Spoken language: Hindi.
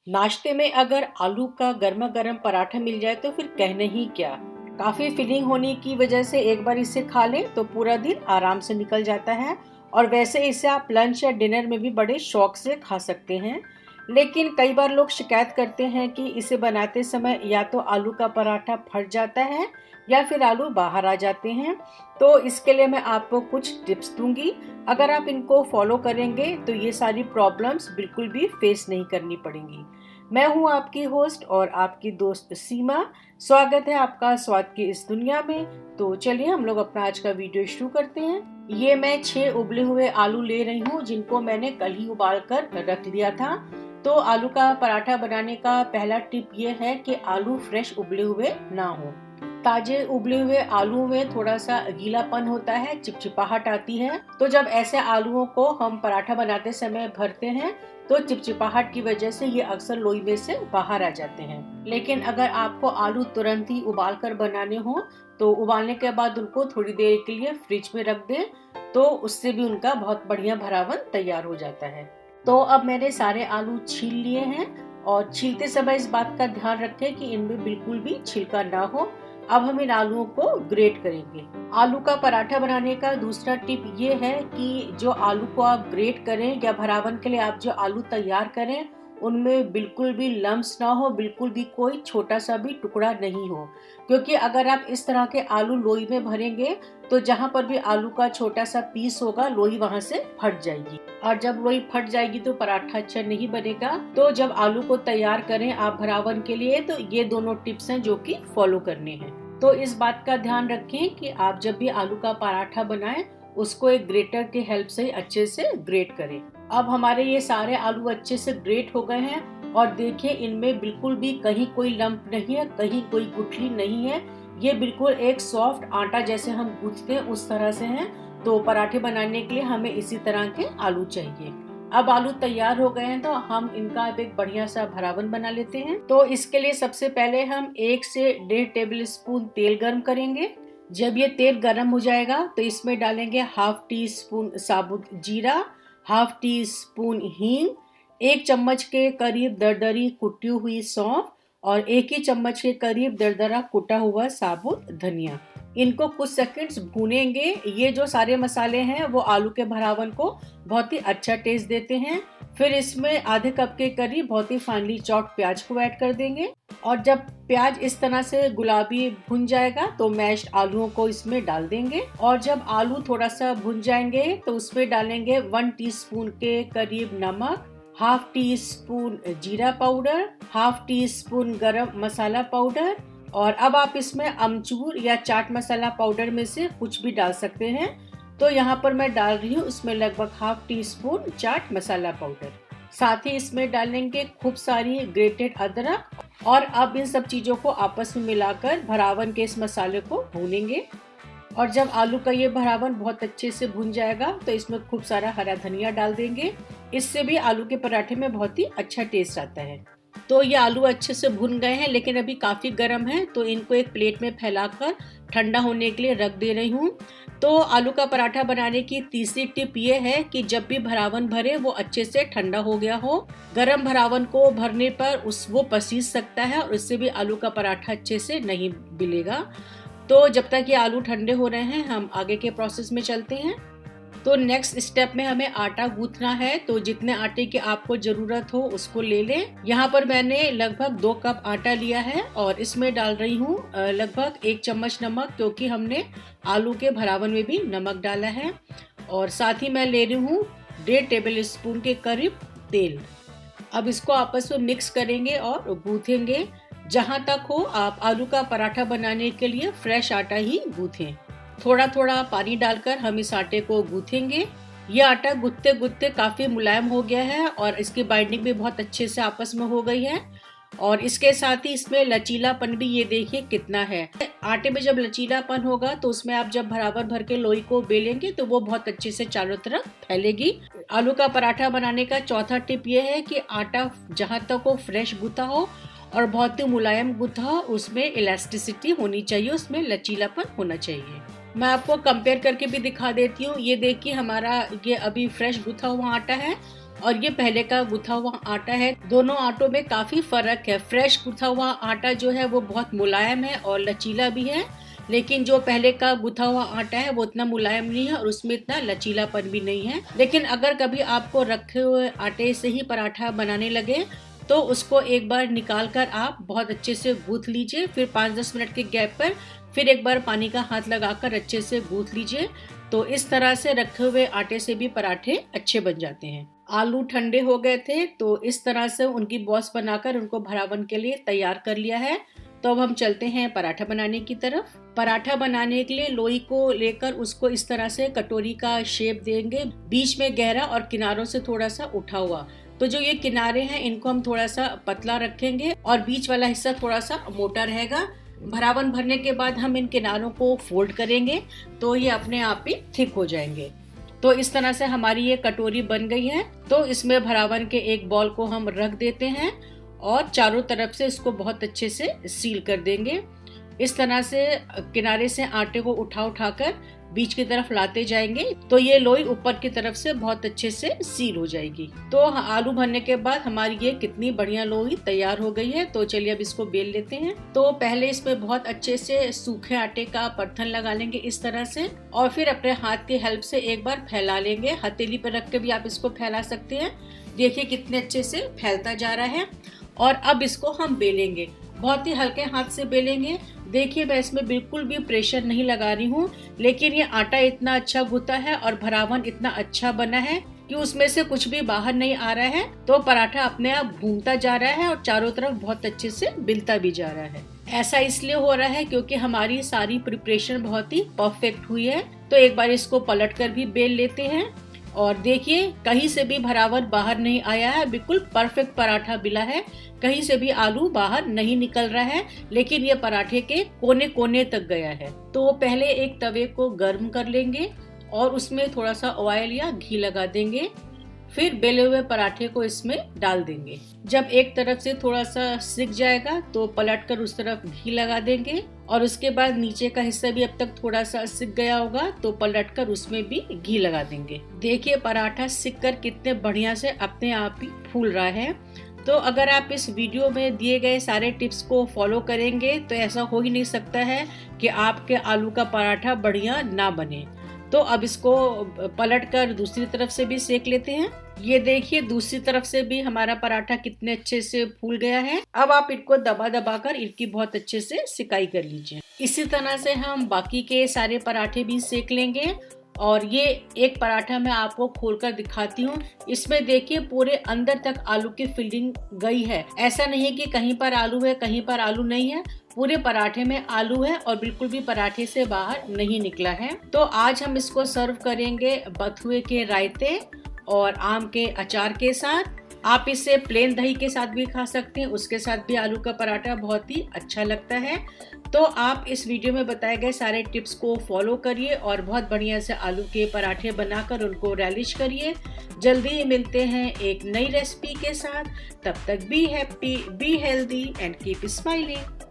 नाश्ते में अगर आलू का गर्मा गर्म पराठा मिल जाए तो फिर कहने ही क्या। काफी फिलिंग होने की वजह से एक बार इसे खा लें तो पूरा दिन आराम से निकल जाता है। और वैसे इसे आप लंच या डिनर में भी बड़े शौक से खा सकते हैं। लेकिन कई बार लोग शिकायत करते हैं कि इसे बनाते समय या तो आलू का पराठा फट जाता है या फिर आलू बाहर आ जाते हैं। तो इसके लिए मैं आपको कुछ टिप्स दूंगी। अगर आप इनको फॉलो करेंगे तो ये सारी प्रॉब्लम्स बिल्कुल भी फेस नहीं करनी पड़ेंगी। मैं हूं आपकी होस्ट और आपकी दोस्त सीमा। स्वागत है आपका स्वाद की इस दुनिया में। तो चलिए हम लोग अपना आज का वीडियो शुरू करते हैं। ये मैं 6 उबले हुए आलू ले रही हूँ जिनको मैंने कल ही उबाल कर रख लिया था। तो आलू का पराठा बनाने का पहला टिप ये है कि आलू फ्रेश उबले हुए ना हो। ताजे उबले हुए आलू में थोड़ा सा गीलापन होता है, चिपचिपाहट आती है। तो जब ऐसे आलूओं को हम पराठा बनाते समय भरते हैं तो चिपचिपाहट की वजह से ये अक्सर लोई में से बाहर आ जाते हैं। लेकिन अगर आपको आलू तुरंत ही उबाल कर बनाने हो तो उबालने के बाद उनको थोड़ी देर के लिए फ्रिज में रख दें, तो उससे भी उनका बहुत बढ़िया भरावन तैयार हो जाता है। तो अब मैंने सारे आलू छील लिए हैं और छीलते समय इस बात का ध्यान रखें कि इनमें बिल्कुल भी छिलका ना हो। अब हम इन आलूओं को ग्रेट करेंगे। आलू का पराठा बनाने का दूसरा टिप ये है कि जो आलू को आप ग्रेट करें या भरावन के लिए आप जो आलू तैयार करें उनमें बिल्कुल भी लम्स ना हो, बिल्कुल भी कोई छोटा सा भी टुकड़ा नहीं हो। क्योंकि अगर आप इस तरह के आलू लोई में भरेंगे तो जहाँ पर भी आलू का छोटा सा पीस होगा लोई वहाँ से फट जाएगी, और जब लोई फट जाएगी तो पराठा अच्छा नहीं बनेगा। तो जब आलू को तैयार करें आप भरावन के लिए तो ये दोनों टिप्स हैं जो कि फॉलो करने हैं। तो इस बात का ध्यान रखें कि आप जब भी आलू का पराठा बनाएं उसको एक ग्रेटर की हेल्प से अच्छे से ग्रेट करें। अब हमारे ये सारे आलू अच्छे से ग्रेट हो गए हैं और देखिए इनमें बिल्कुल भी कहीं कोई लंप नहीं है, कहीं कोई गुठली नहीं है। ये बिल्कुल एक सॉफ्ट आटा जैसे हम गूंथते हैं उस तरह से हैं। तो पराठे बनाने के लिए हमें इसी तरह के आलू चाहिए। अब आलू तैयार हो गए हैं तो हम इनका अब एक बढ़िया सा भरावन बना लेते हैं। तो इसके लिए सबसे पहले हम 1 से 1.5 टेबल स्पून तेल गर्म करेंगे। जब ये तेल गर्म हो जाएगा तो इसमें डालेंगे हाफ टी स्पून साबुत जीरा, हाफ टी स्पून हींग, 1 चम्मच के करीब दरदरी कुटी हुई सौंफ और 1 ही चम्मच के करीब दरदरा कुटा हुआ साबुत धनिया। इनको कुछ सेकंड्स भूनेंगे। ये जो सारे मसाले हैं वो आलू के भरावन को बहुत ही अच्छा टेस्ट देते हैं। फिर इसमें आधे कप के करीब बहुत ही फाइनली चॉप्ड प्याज को ऐड कर देंगे। और जब प्याज इस तरह से गुलाबी भुन जाएगा तो मैश्ड आलूओं को इसमें डाल देंगे। और जब आलू थोड़ा सा भुन जाएंगे तो उसमें डालेंगे 1 टीस्पून के करीब नमक, हाफ टी स्पून जीरा पाउडर, हाफ टी स्पून गरम मसाला पाउडर। और अब आप इसमें अमचूर या चाट मसाला पाउडर में से कुछ भी डाल सकते हैं। तो यहाँ पर मैं डाल रही हूँ इसमें लगभग half tea spoon chaat masala powder. साथ ही इसमें डालेंगे खूब सारी ग्रेटेड अदरक। और अब इन सब चीज़ों को आपस में मिलाकर भरावन के इस मसाले को भूनेंगे। और जब आलू का ये भरावन बहुत अच्छे से भुन जाएगा तो इसमें खूब सारा हरा धनिया डाल देंगे। इससे भी आलू के पराठे में बहुत ही अच्छा टेस्ट आता है। तो ये आलू अच्छे से भुन गए हैं लेकिन अभी काफ़ी गर्म है, तो इनको एक प्लेट में फैलाकर ठंडा होने के लिए रख दे रही हूँ। तो आलू का पराठा बनाने की तीसरी टिप ये है कि जब भी भरावन भरे वो अच्छे से ठंडा हो गया हो। गर्म भरावन को भरने पर वो पसीज सकता है और इससे भी आलू का पराठा अच्छे से नहीं मिलेगा। तो जब तक ये आलू ठंडे हो रहे हैं हम आगे के प्रोसेस में चलते हैं। तो नेक्स्ट स्टेप में हमें आटा गूंथना है। तो जितने आटे की आपको जरूरत हो उसको ले लें। यहाँ पर मैंने लगभग 2 कप आटा लिया है और इसमें डाल रही हूँ लगभग 1 चम्मच नमक, क्योंकि हमने आलू के भरावन में भी नमक डाला है। और साथ ही मैं ले रही हूँ 1.5 टेबल स्पून के करीब तेल। अब इसको आपस में मिक्स करेंगे और गूंथेंगे। जहाँ तक हो आप आलू का पराठा बनाने के लिए फ्रेश आटा ही गूंथें। थोड़ा थोड़ा पानी डालकर हम इस आटे को गूंथेंगे। ये आटा गूंथते गूंथते काफ़ी मुलायम हो गया है और इसकी बाइंडिंग भी बहुत अच्छे से आपस में हो गई है। और इसके साथ ही इसमें लचीलापन भी ये देखिए कितना है। आटे में जब लचीलापन होगा तो उसमें आप जब भरावन भर के लोई को बेलेंगे तो वो बहुत अच्छे से चारों तरफ फैलेगी। आलू का पराठा बनाने का चौथा टिप ये है कि आटा जहाँ तक हो फ्रेश गूंथा हो और बहुत ही मुलायम गूंथा हो, उसमें इलास्टिसिटी होनी चाहिए, उसमें लचीलापन होना चाहिए। मैं आपको कंपेयर करके भी दिखा देती हूँ। ये देखिए हमारा ये अभी फ्रेश गूंथा हुआ आटा है और ये पहले का गुथा हुआ आटा है। दोनों आटों में काफी फर्क है। फ्रेश गुथा हुआ आटा जो है वो बहुत मुलायम है और लचीला भी है, लेकिन जो पहले का गुथा हुआ आटा है वो इतना मुलायम नहीं है और उसमें इतना लचीलापन भी नहीं है। लेकिन अगर कभी आपको रखे हुए आटे से ही पराठा बनाने लगे तो उसको एक बार निकाल कर आप बहुत अच्छे से गूंथ लीजिए। फिर 5-10 मिनट के गैप पर फिर एक बार पानी का हाथ लगाकर अच्छे से गूंथ लीजिए। तो इस तरह से रखे हुए आटे से भी पराठे अच्छे बन जाते हैं। आलू ठंडे हो गए थे तो इस तरह से उनकी बॉल्स बनाकर उनको भरावन के लिए तैयार कर लिया है। तो अब हम चलते हैं पराठा बनाने की तरफ। पराठा बनाने के लिए लोई को लेकर उसको इस तरह से कटोरी का शेप देंगे, बीच में गहरा और किनारों से थोड़ा सा उठा हुआ। तो जो ये किनारे हैं इनको हम थोड़ा सा पतला रखेंगे और बीच वाला हिस्सा थोड़ा सा मोटा रहेगा। भरावन भरने के बाद हम इन किनारों को फोल्ड करेंगे तो ये अपने आप ही थिक हो जाएंगे। तो इस तरह से हमारी ये कटोरी बन गई है। तो इसमें भरावन के एक बॉल को हम रख देते हैं और चारों तरफ से इसको बहुत अच्छे से सील कर देंगे। इस तरह से किनारे से आटे को उठाकर बीच की तरफ लाते जाएंगे तो ये लोई ऊपर की तरफ से बहुत अच्छे से सील हो जाएगी। तो आलू भरने के बाद हमारी ये कितनी बढ़िया लोई तैयार हो गई है। तो चलिए अब इसको बेल लेते हैं। तो पहले इसमें बहुत अच्छे से सूखे आटे का परथन लगा लेंगे इस तरह से, और फिर अपने हाथ की हेल्प से एक बार फैला लेंगे। हथेली पर रख के भी आप इसको फैला सकते हैं। देखिए कितने अच्छे से फैलता जा रहा है। और अब इसको हम बेलेंगे, बहुत ही हल्के हाथ से बेलेंगे। देखिए मैं इसमें बिल्कुल भी प्रेशर नहीं लगा रही हूँ, लेकिन ये आटा इतना अच्छा गुथा है और भरावन इतना अच्छा बना है कि उसमें से कुछ भी बाहर नहीं आ रहा है। तो पराठा अपने आप घूमता जा रहा है और चारों तरफ बहुत अच्छे से बिलता भी जा रहा है। ऐसा इसलिए हो रहा है क्योंकि हमारी सारी प्रिपरेशन बहुत ही परफेक्ट हुई है। तो एक बार इसको पलट कर भी बेल लेते हैं और देखिए कहीं से भी भरावन बाहर नहीं आया है, बिल्कुल परफेक्ट पराठा बिला है। कहीं से भी आलू बाहर नहीं निकल रहा है, लेकिन ये पराठे के कोने कोने तक गया है। तो पहले एक तवे को गर्म कर लेंगे और उसमें थोड़ा सा ऑयल या घी लगा देंगे। फिर बेले हुए पराठे को इसमें डाल देंगे। जब एक तरफ से थोड़ा सा सिक जाएगा तो पलटकर उस तरफ घी लगा देंगे और उसके बाद नीचे का हिस्सा भी अब तक थोड़ा सा सिक गया होगा तो पलटकर उसमें भी घी लगा देंगे। देखिए पराठा सिक कर कितने बढ़िया से अपने आप ही फूल रहा है। तो अगर आप इस वीडियो में दिए गए सारे टिप्स को फॉलो करेंगे तो ऐसा हो ही नहीं सकता है कि आपके आलू का पराठा बढ़िया ना बने। तो अब इसको पलटकर दूसरी तरफ से भी सेक लेते हैं। ये देखिए दूसरी तरफ से भी हमारा पराठा कितने अच्छे से फूल गया है। अब आप इनको दबा दबा कर इनकी बहुत अच्छे से सिकाई कर लीजिए। इसी तरह से हम बाकी के सारे पराठे भी सेक लेंगे। और ये एक पराठा मैं आपको खोलकर दिखाती हूँ। इसमें देखिए पूरे अंदर तक आलू की फिलिंग गई है। ऐसा नहीं है कि कहीं पर आलू है कहीं पर आलू नहीं है, पूरे पराठे में आलू है और बिल्कुल भी पराठे से बाहर नहीं निकला है। तो आज हम इसको सर्व करेंगे बथुए के रायते और आम के अचार के साथ। आप इसे प्लेन दही के साथ भी खा सकते हैं, उसके साथ भी आलू का पराठा बहुत ही अच्छा लगता है। तो आप इस वीडियो में बताए गए सारे टिप्स को फॉलो करिए और बहुत बढ़िया से आलू के पराठे बनाकर उनको रैलिश करिए। जल्दी ही मिलते हैं एक नई रेसिपी के साथ। तब तक be happy, be healthy and keep smiling.